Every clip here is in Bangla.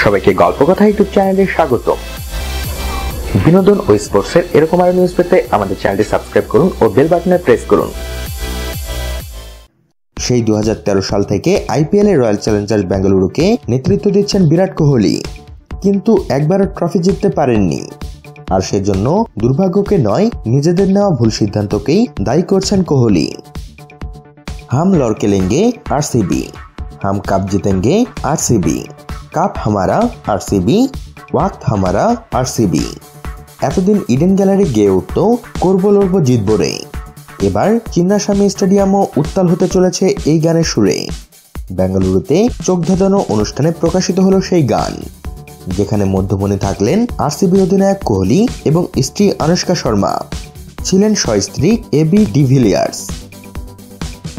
সবাইকে গল্প কথা ইউটিউব চ্যানেলে স্বাগত। বিনোদন ও স্পোর্টসের এরকম আরো নিউজ পেতে আমাদের চ্যানেলটি সাবস্ক্রাইব করুন ও বেল বাটনে প্রেস করুন। সেই 2013 সাল থেকে আইপিএল এ রয়্যাল চ্যালেঞ্জার্স বেঙ্গালুরুকে নেতৃত্ব দিচ্ছেন বিরাট কোহলি, কিন্তু একবারও ট্রফি জিততে পারেননি। আর সেজন্য দুর্ভাগ্যকে নয়, নিজেদের নেওয়া ভুল সিদ্ধান্তকেই দায়ী করছেন কোহলি। হাম লড়কে লেঙ্গে आरसीबी, हम कप जीतेंगे आरसीबी, কাপ হামারা आरसीबी, ওয়াক্ত হামারা आरसीबी। এতদিন ইডেন গ্যালারি গেয়ে উঠত করবো লড়বো জিতবো রে। এবার চিন্নাস্বামী স্টেডিয়ামও উত্তাল হতে চলেছে এই গানের সুরে। বেঙ্গালুরুতে চোখ ধাঁধানো অনুষ্ঠানে প্রকাশিত হলো সেই গান, যেখানে মধ্যমণি থাকলেন आरसीबी অধিনায়ক কোহলি এবং স্ত্রী আনুশকা শর্মা, ছিলেন সস্ত্রীক এবি ডিভিলিয়ার্স।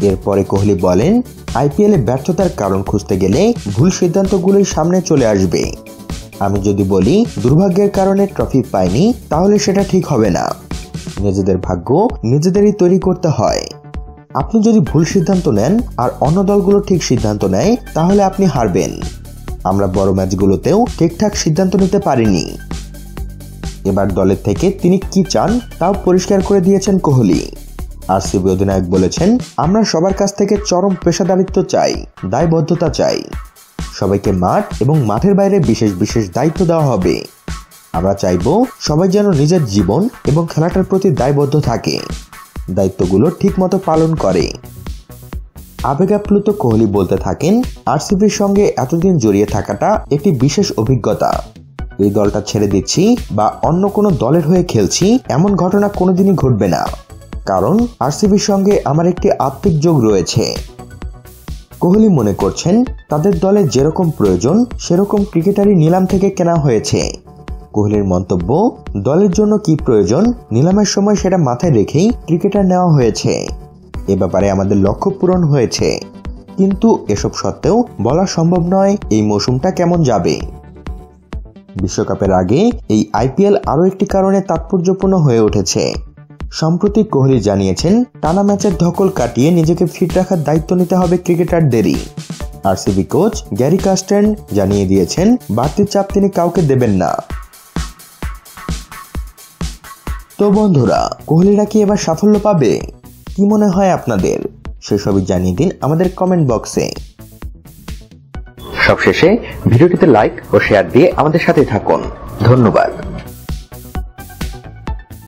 এরপরে কোহলি বলেন, আইপিএলে ব্যর্থতার কারণ খুঁজতে গেলে ভুল সিদ্ধান্তগুলোই সামনে চলে আসবে। আমি যদি বলি দুর্ভাগ্যের কারণে ট্রফি পাইনি, তাহলে সেটা ঠিক হবে না। নিজেদের ভাগ্য নিজেদেরই তৈরি করতে হয়। আপনি যদি ভুল সিদ্ধান্ত নেন আর অন্য দলগুলো ঠিক সিদ্ধান্ত নেয়, তাহলে আপনি হারবেন। আমরা বড় ম্যাচগুলোতেও ঠিকঠাক সিদ্ধান্ত নিতে পারিনি। এবার দলের থেকে তিনি কি চান তাও পরিষ্কার করে দিয়েছেন কোহলি। आरसीबी অধিনায়ক বলেছেন, আমরা সবার কাছ থেকে চরম পেশাদারিত্ব চাই, দায়বদ্ধতা চাই। সবাইকে মাঠ এবং মাঠের বাইরে বিশেষ বিশেষ দায়িত্ব দেওয়া হবে। আমরা চাইব সবাই যেন নিজের জীবন এবং খেলাটার প্রতি দায়বদ্ধ থাকে, দায়িত্বগুলো ঠিকমতো পালন করে। আবেগাপ্লুত কোহলি বলতে থাকেন, আরসিবির সঙ্গে এতদিন জড়িয়ে থাকাটা একটি বিশেষ অভিজ্ঞতা। এই দলটা ছেড়ে দিচ্ছি বা অন্য কোনো দলের হয়ে খেলছি, এমন ঘটনা কোনোদিনই ঘটবে না, কারণ আরসিবির সঙ্গে আমার একটি আত্মিক যোগ রয়েছে। কোহলি মনে করছেন, তাদের দলে যেরকম প্রয়োজন সেরকম ক্রিকেটারই নিলাম থেকে কেনা হয়েছে। কোহলির মন্তব্য, দলের জন্য কি প্রয়োজন নিলামের সময় সেটা মাথায় রেখেই ক্রিকেটার নেওয়া হয়েছে। এ ব্যাপারে আমাদের লক্ষ্য পূরণ হয়েছে, কিন্তু এসব সত্ত্বেও বলা সম্ভব নয় এই মৌসুমটা কেমন যাবে। বিশ্বকাপের আগে এই আইপিএল আরও একটি কারণে তাৎপর্যপূর্ণ হয়ে উঠেছে। সম্প্রতি কোহলি জানিয়েছেন, টানা ম্যাচের ধকল কাটিয়ে নিজেকে ফিট রাখার দায়িত্ব নিতে হবে ক্রিকেটারদেরই। আরসিবি কোচ গ্যারি কাস্টেন জানিয়ে দিয়েছেন, বাড়তি চাপ তিনি কাউকে দেবেন না। তো বন্ধুরা, কোহলিরা কি এবার সাফল্য পাবে? কি মনে হয় আপনাদের? সেসবই জানিয়ে দিন আমাদের কমেন্ট বক্সে। সবশেষে ভিডিওটিতে লাইক ও শেয়ার দিয়ে আমাদের সাথে থাকুন। ধন্যবাদ।